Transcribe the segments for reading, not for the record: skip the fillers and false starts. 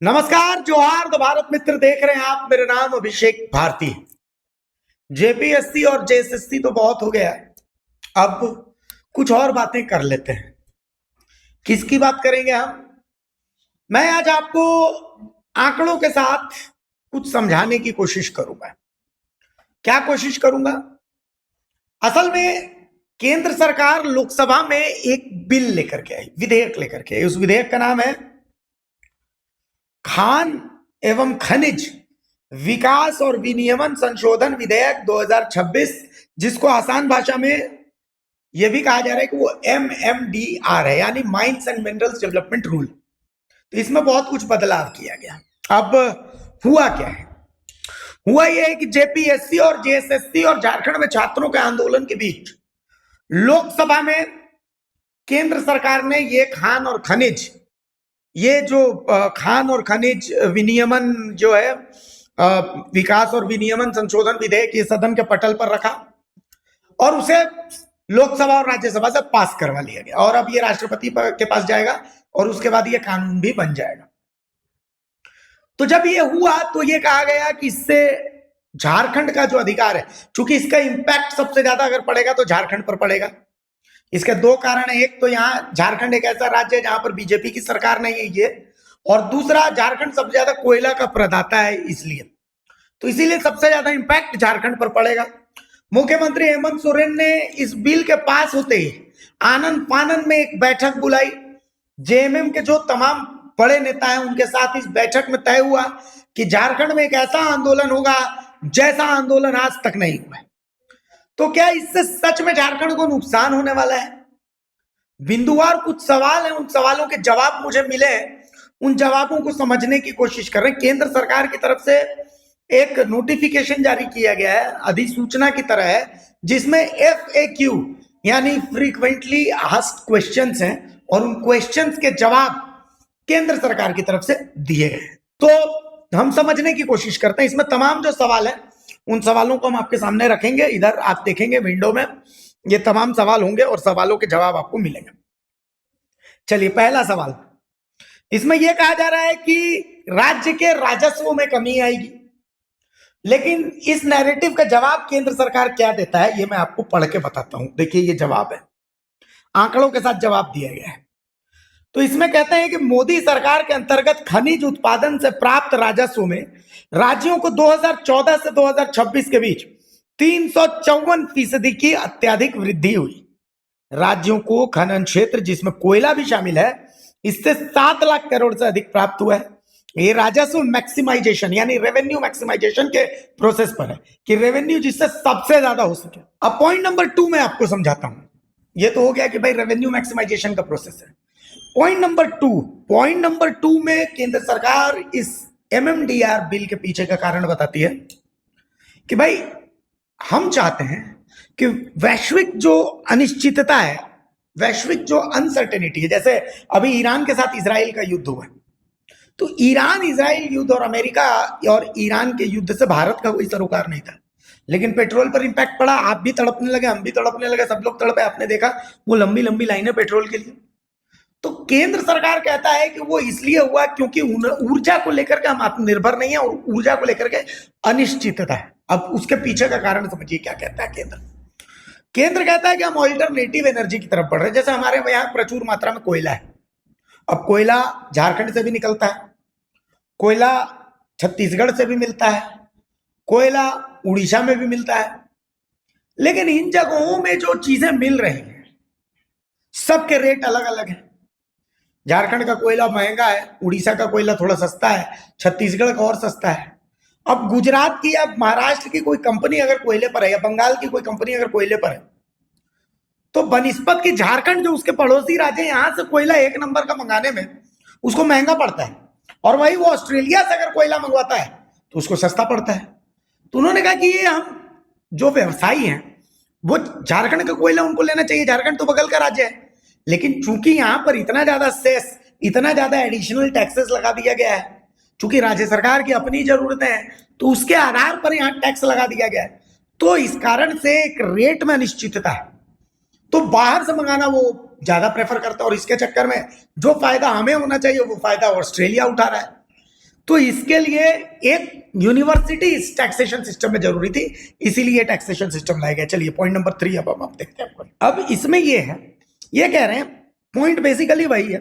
नमस्कार, जोहार द भारत मित्र देख रहे हैं आप। मेरा नाम अभिषेक भारती है। जेपीएससी और जेएसएससी तो बहुत हो गया है, अब कुछ और बातें कर लेते हैं। किसकी बात करेंगे हम? मैं आज आपको आंकड़ों के साथ कुछ समझाने की कोशिश करूंगा। क्या कोशिश करूंगा? असल में केंद्र सरकार लोकसभा में एक बिल लेकर के आई, विधेयक लेकर के आई। उस विधेयक का नाम है खान एवं खनिज विकास और विनियमन संशोधन विधेयक 2026, जिसको आसान भाषा में यह भी कहा जा रहा है कि वो MMDR है, यानी mines and minerals development rule. तो इसमें बहुत कुछ बदलाव किया गया। अब हुआ क्या है? हुआ यह है कि जेपीएससी और जेएसएससी और झारखंड में छात्रों के आंदोलन के बीच लोकसभा में केंद्र सरकार ने ये खान और खनिज विनियमन जो है विकास और विनियमन संशोधन विधेयक ये सदन के पटल पर रखा और उसे लोकसभा और राज्यसभा से पास करवा लिया गया। और अब ये राष्ट्रपति के पास जाएगा और उसके बाद ये कानून भी बन जाएगा। तो जब ये हुआ तो ये कहा गया कि इससे झारखंड का जो अधिकार है, चूंकि इसका इंपैक्ट सबसे ज्यादा अगर पड़ेगा तो झारखंड पर पड़ेगा। इसके दो कारण है। एक तो यहाँ झारखंड एक ऐसा राज्य है जहां पर बीजेपी की सरकार नहीं है ये, और दूसरा झारखंड सबसे ज्यादा कोयला का प्रदाता है, इसलिए तो इसीलिए सबसे ज्यादा इंपैक्ट झारखंड पर पड़ेगा। मुख्यमंत्री हेमंत सोरेन ने इस बिल के पास होते ही आनंद फानन में एक बैठक बुलाई। जेएमएम के जो तमाम बड़े नेता हैं उनके साथ इस बैठक में तय हुआ कि झारखंड में एक ऐसा आंदोलन होगा जैसा आंदोलन आज तक नहीं हुआ है। तो क्या इससे सच में झारखंड को नुकसान होने वाला है? बिंदुवार कुछ सवाल हैं, उन सवालों के जवाब मुझे मिले हैं, उन जवाबों को समझने की कोशिश कर रहे हैं। केंद्र सरकार की तरफ से एक नोटिफिकेशन जारी किया गया है, अधिसूचना की तरह है, जिसमें FAQ यानी फ्रीक्वेंटली आस्क्ड क्वेश्चंस हैं और उन क्वेश्चंस के जवाब केंद्र सरकार की तरफ से दिए गए। तो हम समझने की कोशिश करते हैं। इसमें तमाम जो सवाल है उन सवालों को हम आपके सामने रखेंगे। इधर आप देखेंगे विंडो में ये तमाम सवाल होंगे और सवालों के जवाब आपको मिलेंगे। चलिए, पहला सवाल, इसमें यह कहा जा रहा है कि राज्य के राजस्व में कमी आएगी, लेकिन इस नैरेटिव का जवाब केंद्र सरकार क्या देता है ये मैं आपको पढ़ के बताता हूं। देखिए, ये जवाब है, आंकड़ों के साथ जवाब दिया गया है। तो इसमें कहते हैं कि मोदी सरकार के अंतर्गत खनिज उत्पादन से प्राप्त राजस्व में राज्यों को 2014 से 2026 के बीच 354% की अत्यधिक वृद्धि हुई। राज्यों को खनन क्षेत्र जिसमें कोयला भी शामिल है, इससे 7 लाख करोड़ से अधिक प्राप्त हुआ है। ये राजस्व मैक्सिमाइजेशन यानी रेवेन्यू मैक्सिमाइजेशन के प्रोसेस पर है कि रेवेन्यू जिससे सबसे ज्यादा हो सके। अब पॉइंट नंबर 2 मैं आपको समझाता हूं। ये तो हो गया कि भाई रेवेन्यू मैक्सिमाइजेशन का प्रोसेस है। पॉइंट नंबर 2 में केंद्र सरकार इस MMDR बिल के पीछे का कारण बताती है कि भाई हम चाहते हैं कि वैश्विक जो अनिश्चितता है, वैश्विक जो अनसर्टेनिटी है, जैसे अभी ईरान के साथ इजराइल का युद्ध हुआ, तो ईरान इजराइल युद्ध और अमेरिका और ईरान के युद्ध से भारत का कोई सरोकार नहीं था, लेकिन पेट्रोल पर इंपैक्ट पड़ा। आप भी तड़पने लगे, हम भी तड़पने लगे, सब लोग तड़पे। आपने देखा वो लंबी लंबी लाइनें पेट्रोल के लिए। तो केंद्र सरकार कहता है कि वो इसलिए हुआ क्योंकि ऊर्जा को लेकर के हम आत्मनिर्भर नहीं है और ऊर्जा को लेकर के अनिश्चितता है। अब उसके पीछे का कारण समझिए क्या कहता है केंद्र कहता है कि हम ऑल्टरनेटिव एनर्जी की तरफ बढ़ रहे हैं। जैसे हमारे यहाँ प्रचुर मात्रा में कोयला है, अब कोयला झारखंड से भी निकलता है, कोयला छत्तीसगढ़ से भी मिलता है, कोयला उड़ीसा में भी मिलता है, लेकिन इन जगहों में जो चीजें मिल रही हैं सबके रेट अलग अलग हैं। झारखंड का कोयला महंगा है, उड़ीसा का कोयला थोड़ा सस्ता है, छत्तीसगढ़ का और सस्ता है। अब गुजरात की या महाराष्ट्र की कोई कंपनी अगर कोयले पर है या बंगाल की कोई कंपनी अगर कोयले पर है, तो बनिस्पत की झारखंड जो उसके पड़ोसी राज्य यहां से कोयला एक नंबर का मंगाने में उसको महंगा पड़ता है, और वही वो ऑस्ट्रेलिया से अगर कोयला मंगवाता है तो उसको सस्ता पड़ता है। तो उन्होंने कहा कि ये हम जो व्यवसायी हैं वो झारखंड का कोयला उनको लेना चाहिए, झारखंड तो बगल का राज्य है, लेकिन चूंकि यहां पर इतना ज्यादा सेस, इतना ज्यादा एडिशनल टैक्सेस लगा दिया गया है, चूंकि राज्य सरकार की अपनी जरूरतें हैं, तो उसके आधार पर यहां टैक्स लगा दिया गया है। तो इस कारण से एक रेट में अनिश्चितता है, तो बाहर से मंगाना वो ज्यादा प्रेफर करता है, और इसके चक्कर में जो फायदा हमें होना चाहिए वो फायदा ऑस्ट्रेलिया उठा रहा है। तो इसके लिए एक यूनिवर्सिटी इस टैक्सेशन सिस्टम में जरूरी थी, इसीलिए टैक्सेशन सिस्टम लाया गया। चलिए पॉइंट नंबर 3 अब हम देखते हैं। अब इसमें ये है, ये कह रहे हैं पॉइंट बेसिकली वही है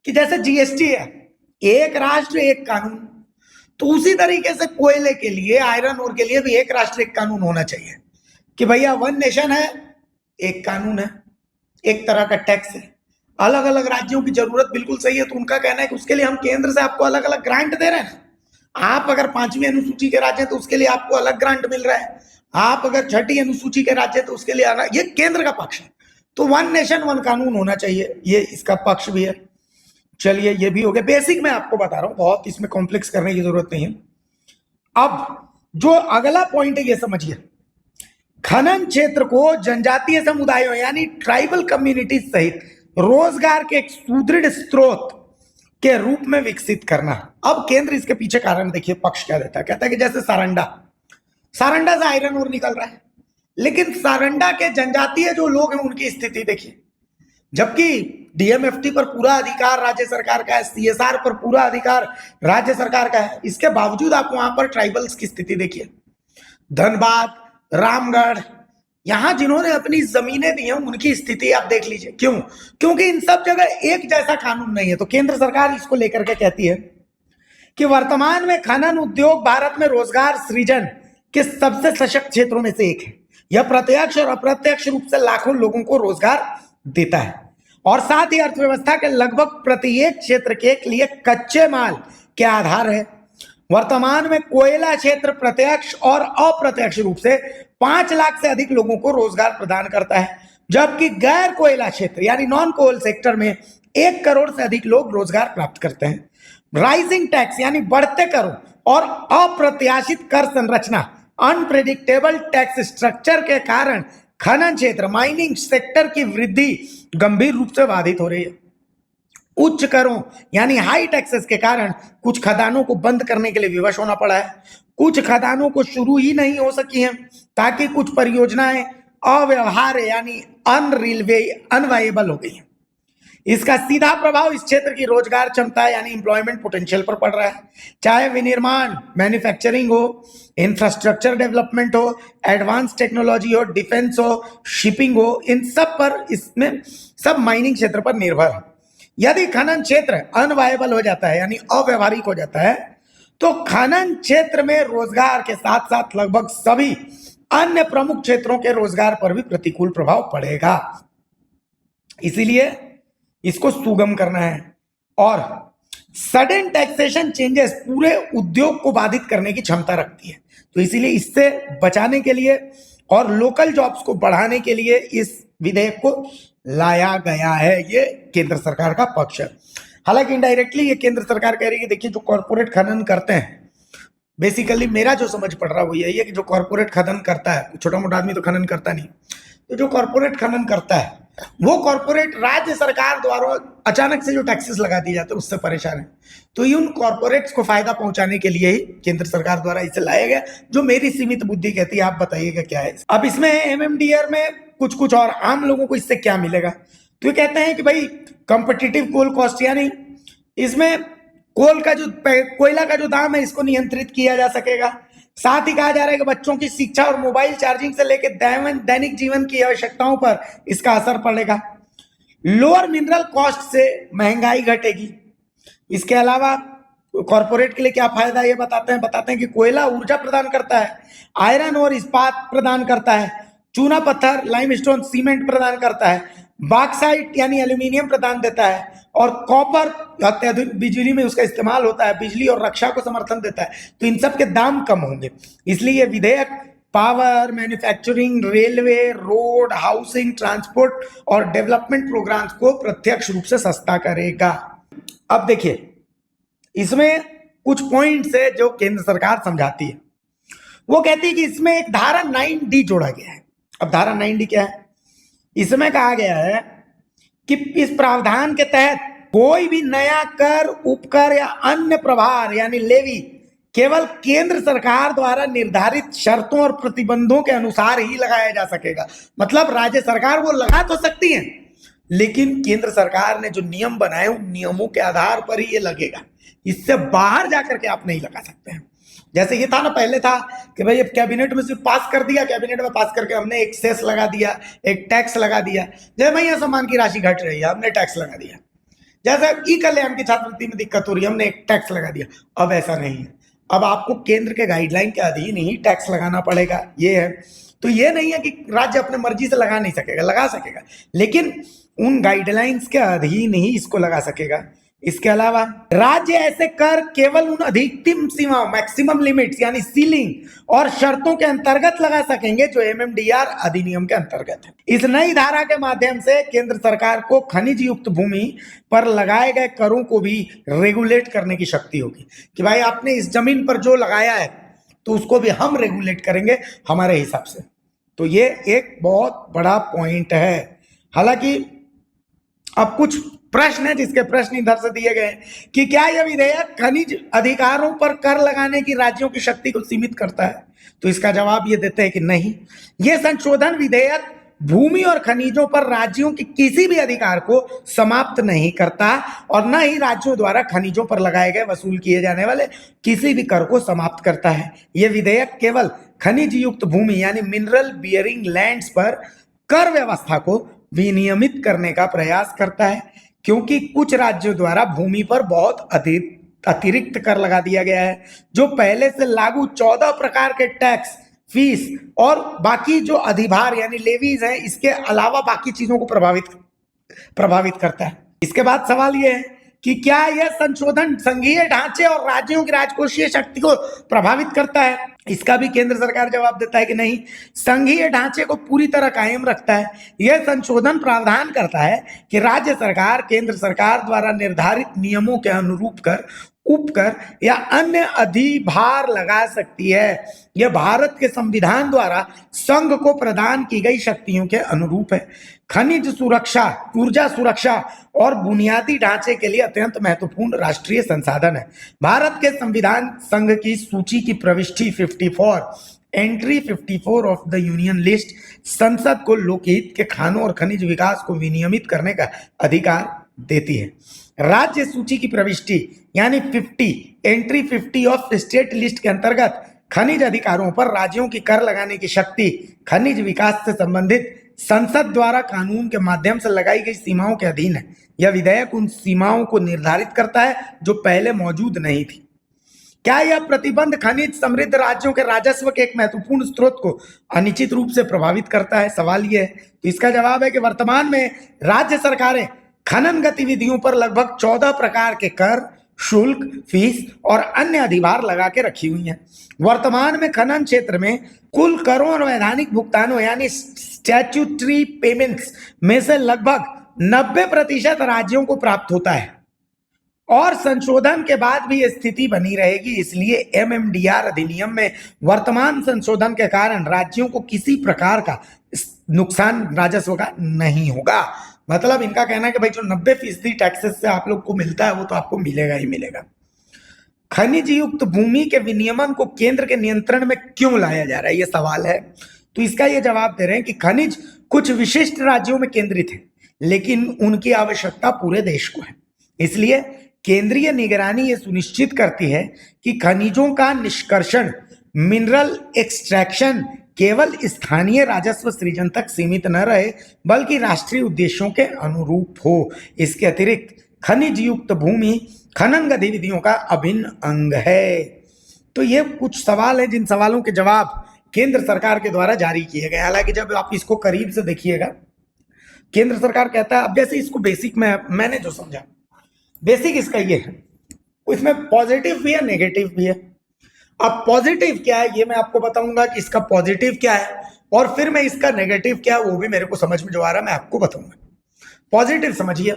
कि जैसे जीएसटी है, एक राष्ट्र एक कानून, तो उसी तरीके से कोयले के लिए, आयरन ओर के लिए भी एक राष्ट्र एक कानून होना चाहिए कि भैया वन नेशन है, एक कानून है, एक तरह का टैक्स है। अलग अलग राज्यों की जरूरत बिल्कुल सही है, तो उनका कहना है कि उसके लिए हम केंद्र से आपको अलग अलग ग्रांट दे रहे हैं। आप अगर 5वीं अनुसूची के राज्य हैं तो उसके लिए आपको अलग ग्रांट मिल रहा है, आप अगर 6ठी अनुसूची के राज्य तो उसके लिए अलग, ये केंद्र का पक्ष है। तो वन नेशन वन कानून होना चाहिए, ये इसका पक्ष भी है। चलिए ये भी हो गया, बेसिक मैं आपको बता रहा हूं, बहुत इसमें कॉम्प्लेक्स करने की जरूरत नहीं है। अब जो अगला पॉइंट है ये समझिए, खनन क्षेत्र को जनजातीय समुदायों यानी ट्राइबल कम्युनिटी सहित रोजगार के एक सुदृढ़ स्रोत के रूप में विकसित करना। अब केंद्र इसके पीछे कारण देखिए, पक्ष क्या देता है, कहता है कि जैसे सारंडा से आयरन ओर निकल रहा है, लेकिन सारंडा के जनजातीय जो लोग हैं उनकी स्थिति देखिए, जबकि डीएमएफटी पर पूरा अधिकार राज्य सरकार का है, सीएसआर पर पूरा अधिकार राज्य सरकार का है, इसके बावजूद आप वहां पर ट्राइबल्स की स्थिति देखिए। धनबाद, रामगढ़, यहां जिन्होंने अपनी जमीनें दी हैं उनकी स्थिति आप देख लीजिए। क्यों? क्योंकि इन सब जगह एक जैसा कानून नहीं है। तो केंद्र सरकार इसको लेकर के कहती है कि वर्तमान में खनन उद्योग भारत में रोजगार सृजन के सबसे सशक्त क्षेत्रों में से एक है। यह प्रत्यक्ष और अप्रत्यक्ष रूप से लाखों लोगों को रोजगार देता है और साथ ही अर्थव्यवस्था के लगभग प्रत्येक क्षेत्र के लिए कच्चे माल के आधार है। वर्तमान में कोयला क्षेत्र प्रत्यक्ष और अप्रत्यक्ष रूप से 5 लाख से अधिक लोगों को रोजगार प्रदान करता है, जबकि गैर कोयला क्षेत्र यानी नॉन कोल सेक्टर में 1 करोड़ से अधिक लोग रोजगार प्राप्त करते हैं। राइजिंग टैक्स यानी बढ़ते करों और अप्रत्याशित कर संरचना, अनप्रेडिक्टेबल टैक्स स्ट्रक्चर के कारण खनन क्षेत्र माइनिंग सेक्टर की वृद्धि गंभीर रूप से बाधित हो रही है। उच्च करों यानी हाई टैक्सेस के कारण कुछ खदानों को बंद करने के लिए विवश होना पड़ा है, कुछ खदानों को शुरू ही नहीं हो सकी हैं ताकि कुछ परियोजनाएं अव्यवहार्य यानी अनवायेबल हो गई हैं। इसका सीधा प्रभाव इस क्षेत्र की रोजगार क्षमता यानी एम्प्लॉयमेंट पोटेंशियल पर पड़ रहा है, चाहे विनिर्माण मैन्युफैक्चरिंग हो, इंफ्रास्ट्रक्चर डेवलपमेंट हो, एडवांस टेक्नोलॉजी हो, डिफेंस हो, शिपिंग हो, इन सब पर, इसमें सब माइनिंग क्षेत्र पर निर्भर है। यदि खनन क्षेत्र अनवायबल हो जाता है यानी अव्यवहारिक हो जाता है तो खनन क्षेत्र में रोजगार के साथ साथ लगभग सभी अन्य प्रमुख क्षेत्रों के रोजगार पर भी प्रतिकूल प्रभाव पड़ेगा। इसीलिए इसको सुगम करना है और सडन टैक्सेशन चेंजेस पूरे उद्योग को बाधित करने की क्षमता रखती है। तो इसीलिए इससे बचाने के लिए और लोकल जॉब्स को बढ़ाने के लिए इस विधेयक को लाया गया है। ये केंद्र सरकार का पक्ष है। हालांकि इनडायरेक्टली ये केंद्र सरकार कह रही है कि देखिए जो कॉर्पोरेट खनन करते हैं, बेसिकली मेरा जो समझ पड़ रहा है वो यही है कि जो कॉर्पोरेट खनन करता है, छोटा मोटा आदमी तो खनन करता नहीं, तो जो कॉर्पोरेट खनन करता है वो कॉर्पोरेट राज्य सरकार द्वारा अचानक से जो टैक्सेस लगा दिए जाते हैं उससे परेशान है। तो ये उन कॉर्पोरेट्स को फायदा पहुंचाने के लिए ही केंद्र सरकार द्वारा इसे लाया गया, जो मेरी सीमित बुद्धि कहती है। आप बताइएगा क्या है। अब इसमें एमएमडीआर में कुछ और आम लोगों को इससे क्या मिलेगा, तो ये कहते हैं कि भाई कंपिटिटिव कोल कॉस्ट यानी इसमें कोयला का जो दाम है इसको नियंत्रित किया जा सकेगा। साथ ही कहा जा रहा है कि बच्चों की शिक्षा और मोबाइल चार्जिंग से लेकर दैनिक जीवन की आवश्यकताओं पर इसका असर पड़ेगा। लोअर मिनरल कॉस्ट से महंगाई घटेगी। इसके अलावा कॉर्पोरेट के लिए क्या फायदा ये बताते हैं कि कोयला ऊर्जा प्रदान करता है, आयरन और इस्पात प्रदान करता है, चूना पत्थर लाइमस्टोन सीमेंट प्रदान करता है, बॉक्साइट यानी एल्यूमिनियम प्रदान देता है और कॉपर अत्याधुनिक बिजली में उसका इस्तेमाल होता है, बिजली और रक्षा को समर्थन देता है। तो इन सब के दाम कम होंगे। इसलिए ये विधेयक power, manufacturing, railway, road, housing, transport और डेवलपमेंट प्रोग्राम्स को प्रत्यक्ष रूप से सस्ता करेगा। अब देखिए इसमें कुछ पॉइंट्स है जो केंद्र सरकार समझाती है। वो कहती है कि इसमें एक धारा 9D जोड़ा गया है। अब धारा 9D क्या है? इसमें कहा गया है कि इस प्रावधान के तहत कोई भी नया कर, उपकर या अन्य प्रभार यानी लेवी केवल केंद्र सरकार द्वारा निर्धारित शर्तों और प्रतिबंधों के अनुसार ही लगाया जा सकेगा। मतलब राज्य सरकार वो लगा तो सकती है, लेकिन केंद्र सरकार ने जो नियम बनाए उन नियमों के आधार पर ही ये लगेगा। इससे बाहर जाकर के आप नहीं लगा सकते हैं। जैसे ये था ना, पहले था कि भाई अब कैबिनेट में सिर्फ पास कर दिया, कैबिनेट में पास करके हमने एक सेस लगा दिया, एक टैक्स लगा दिया। जैसे भैया सम्मान की राशि घट रही है, हमने टैक्स लगा दिया। जैसे ई कल्याण की छात्रवृत्ति में दिक्कत हो रही है, हमने एक टैक्स लगा दिया। अब ऐसा नहीं है, अब आपको केंद्र के गाइडलाइन के अधीन ही टैक्स लगाना पड़ेगा। ये है, तो ये नहीं है कि राज्य अपने मर्जी से लगा नहीं सकेगा, लगा सकेगा, लेकिन उन गाइडलाइंस के अधीन ही इसको लगा सकेगा। इसके अलावा राज्य ऐसे कर केवल उन अधिकतम सीमाओं, मैक्सिमम लिमिट्स यानी सीलिंग और शर्तों के अंतर्गत लगा सकेंगे जो एमएमडीआर अधिनियम के अंतर्गत है। इस नई धारा के माध्यम से केंद्र सरकार को खनिज युक्त भूमि पर लगाए गए करों को भी रेगुलेट करने की शक्ति होगी कि भाई आपने इस जमीन पर जो लगाया है तो उसको भी हम रेगुलेट करेंगे हमारे हिसाब से। तो ये एक बहुत बड़ा पॉइंट है। हालांकि अब कुछ प्रश्न है जिसके प्रश्न इधर से दिए गए कि क्या यह विधेयक खनिज अधिकारों पर कर लगाने की राज्यों की शक्ति को सीमित करता है? तो इसका जवाब ये देते हैं कि नहीं, यह संशोधन विधेयक भूमि और खनिजों पर राज्यों के किसी भी अधिकार को समाप्त नहीं करता और न ही राज्यों द्वारा खनिजों पर लगाए गए वसूल किए जाने वाले किसी भी कर को समाप्त करता है। यह विधेयक केवल खनिज युक्त भूमि यानी मिनरल बियरिंग लैंड्स पर कर व्यवस्था को विनियमित करने का प्रयास करता है, क्योंकि कुछ राज्यों द्वारा भूमि पर बहुत अतिरिक्त कर लगा दिया गया है जो पहले से लागू 14 प्रकार के टैक्स, फीस और बाकी जो अधिभार यानी लेवीज हैं, इसके अलावा बाकी चीजों को प्रभावित करता है। इसके बाद सवाल यह है कि क्या यह संशोधन संघीय ढांचे और राज्यों की राजकोषीय शक्ति को प्रभावित करता है? इसका भी केंद्र सरकार जवाब देता है कि नहीं, संघीय ढांचे को पूरी तरह कायम रखता है। यह संशोधन प्रावधान करता है कि राज्य सरकार केंद्र सरकार द्वारा निर्धारित नियमों के अनुरूप कर, उपकर या अन्य अधिभार लगा सकती है। यह भारत के संविधान द्वारा संघ को प्रदान की गई शक्तियों के अनुरूप है। खनिज सुरक्षा, ऊर्जा सुरक्षा और बुनियादी ढांचे के लिए अत्यंत महत्वपूर्ण राष्ट्रीय संसाधन है। भारत के संविधान संघ की सूची की प्रविष्टि 54 entry 54 of the union list संसद को लोकहित के खानों और खनिज विकास को विनियमित करने का अधिकार देती है। राज्य सूची की प्रविष्टि यानी 50 एंट्री 50 ऑफ स्टेट लिस्ट के अंतर्गत खनिज अधिकारों पर राज्यों की कर लगाने की शक्ति खनिज विकास से संबंधित संसद द्वारा कानून के माध्यम से लगाई गई सीमाओं के अधीन है। यह विधेयक उन सीमाओं को निर्धारित करता है जो पहले मौजूद नहीं थी। क्या यह प्रतिबंध खनिज समृद्ध राज्यों के राजस्व के एक महत्वपूर्ण स्रोत को अनिश्चित रूप से प्रभावित करता है? सवाल यह है। तो इसका जवाब है कि वर्तमान में राज्य सरकारें खनन गतिविधियों पर लगभग 14 प्रकार के कर, शुल्क, फीस और अन्य अधिभार लगा के रखी हुई हैं। वर्तमान में खनन क्षेत्र में कुल करों और वैधानिक भुगतानों यानी स्टैट्यूटरी पेमेंट्स में से लगभग 90% राज्यों को प्राप्त होता है और संशोधन के बाद भी स्थिति बनी रहेगी। इसलिए एमएमडीआर अधिनियम में वर्तमान संशोधन के कारण राज्यों को किसी प्रकार का नुकसान राजस्व का नहीं होगा। मतलब इनका कहना है कि भाई जो 90% टैक्सेस से आप लोग को मिलता है वो तो आपको मिलेगा ही मिलेगा। खनिज युक्त भूमि के विनियमन को केंद्र के नियंत्रण में क्यों लाया जा रहा है, ये सवाल है। तो इसका ये जवाब दे रहे हैं कि खनिज कुछ विशिष्ट राज्यों में केंद्रित है लेकिन उनकी आवश्यकता पूरे देश को है। इसलिए केंद्रीय निगरानी ये सुनिश्चित करती है कि खनिजों का निष्कर्षण, मिनरल एक्सट्रैक्शन केवल स्थानीय राजस्व सृजन तक सीमित न रहे बल्कि राष्ट्रीय उद्देश्यों के अनुरूप हो। इसके अतिरिक्त खनिज युक्त भूमि खनन गतिविधियों का अभिन्न अंग है। तो ये कुछ सवाल हैं जिन सवालों के जवाब केंद्र सरकार के द्वारा जारी किए गए। हालांकि जब आप इसको करीब से देखिएगा, केंद्र सरकार कहता है, अब जैसे इसको बेसिक में मैंने जो समझा, बेसिक इसका ये है, इसमें पॉजिटिव भी है नेगेटिव भी है। अब पॉजिटिव क्या है ये मैं आपको बताऊंगा कि इसका पॉजिटिव क्या है, और फिर मैं इसका नेगेटिव क्या है वो भी मेरे को समझ में जो आ रहा है मैं आपको बताऊंगा। पॉजिटिव समझिए,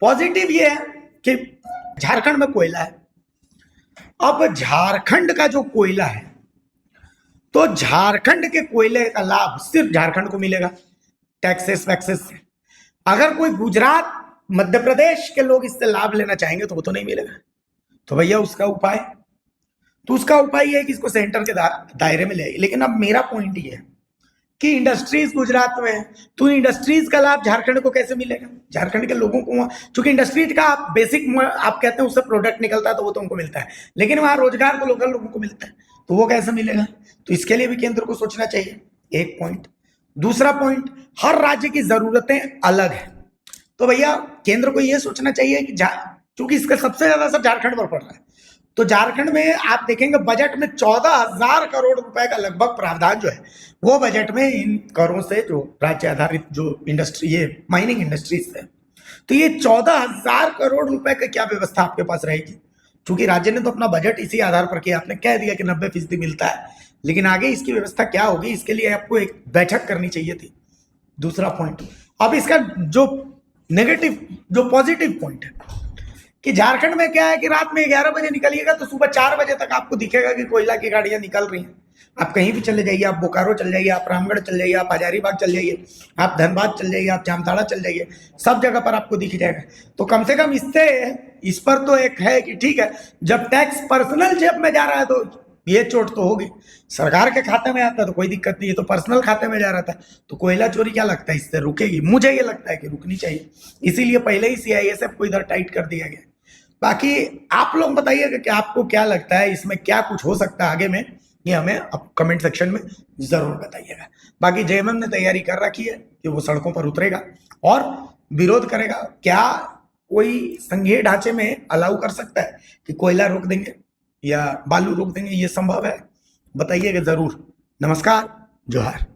पॉजिटिव ये है कि झारखंड में कोयला है। अब झारखंड का जो कोयला है तो झारखंड के कोयले का लाभ सिर्फ झारखंड को मिलेगा टैक्सेस वैक्सेस से। अगर कोई गुजरात, मध्य प्रदेश के लोग इससे लाभ लेना चाहेंगे तो वो तो नहीं मिलेगा। तो भैया उसका उपाय, तो उसका उपाय ये है कि इसको सेंटर के दायरे में ले। लेकिन अब मेरा पॉइंट ये है कि इंडस्ट्रीज गुजरात में है, तो इंडस्ट्रीज का लाभ झारखंड को कैसे मिलेगा? झारखंड के लोगों को, चूंकि इंडस्ट्रीज का आप बेसिक आप कहते हैं उससे प्रोडक्ट निकलता है तो वो तो उनको मिलता है, लेकिन वहां रोजगार तो लोकल लोगों को मिलता है, तो वो कैसे मिलेगा? तो इसके लिए भी केंद्र को सोचना चाहिए, एक पॉइंट। दूसरा पॉइंट, हर राज्य की जरूरतें अलग है, तो भैया केंद्र को यह सोचना चाहिए कि चूंकि इसका सबसे ज्यादा असर झारखंड पर पड़ रहा है, तो झारखंड में आप देखेंगे बजट में 14,000 करोड़ रुपए का लगभग प्रावधान जो है वो बजट में इन करों से जो राज्य आधारित जो इंडस्ट्री, ये माइनिंग इंडस्ट्रीज है, तो ये 14,000 करोड़ रुपए का क्या व्यवस्था आपके पास रहेगी? क्योंकि राज्य ने तो अपना बजट इसी आधार पर किया, आपने कह दिया कि 90% मिलता है, लेकिन आगे इसकी व्यवस्था क्या होगी, इसके लिए आपको एक बैठक करनी चाहिए थी। दूसरा पॉइंट, अब इसका जो नेगेटिव, जो पॉजिटिव पॉइंट है कि झारखंड में क्या है कि रात में 11 बजे निकलिएगा तो सुबह 4 बजे तक आपको दिखेगा कि कोयला की गाड़ियां निकल रही हैं। आप कहीं भी चले जाइए, आप बोकारो चल जाइए, आप रामगढ़ चल जाइए, आप हजारीबाग चल जाइए, आप धनबाद चल जाइए, आप जामताड़ा चल जाइए, सब जगह पर आपको दिख जाएगा। तो कम से कम इस पर तो एक है कि ठीक है, जब टैक्स पर्सनल जेब में जा रहा है तो ये चोट तो होगी, सरकार के खाते में आता है तो कोई दिक्कत नहीं है, तो पर्सनल खाते में जा रहा था तो कोयला चोरी क्या लगता है इससे रुकेगी? मुझे ये लगता है कि रुकनी चाहिए, इसीलिए पहले ही सीआईएसएफ को इधर टाइट कर दिया गया। बाकी आप लोग बताइएगा कि आपको क्या लगता है, इसमें क्या कुछ हो सकता है आगे में, ये हमें अब कमेंट सेक्शन में जरूर बताइएगा। बाकी जेएमएम ने तैयारी कर रखी है कि वो सड़कों पर उतरेगा और विरोध करेगा। क्या कोई संघीय ढांचे में अलाउ कर सकता है कि कोयला रोक देंगे या बालू रोक देंगे? ये संभव है? बताइएगा जरूर। नमस्कार, जोहार।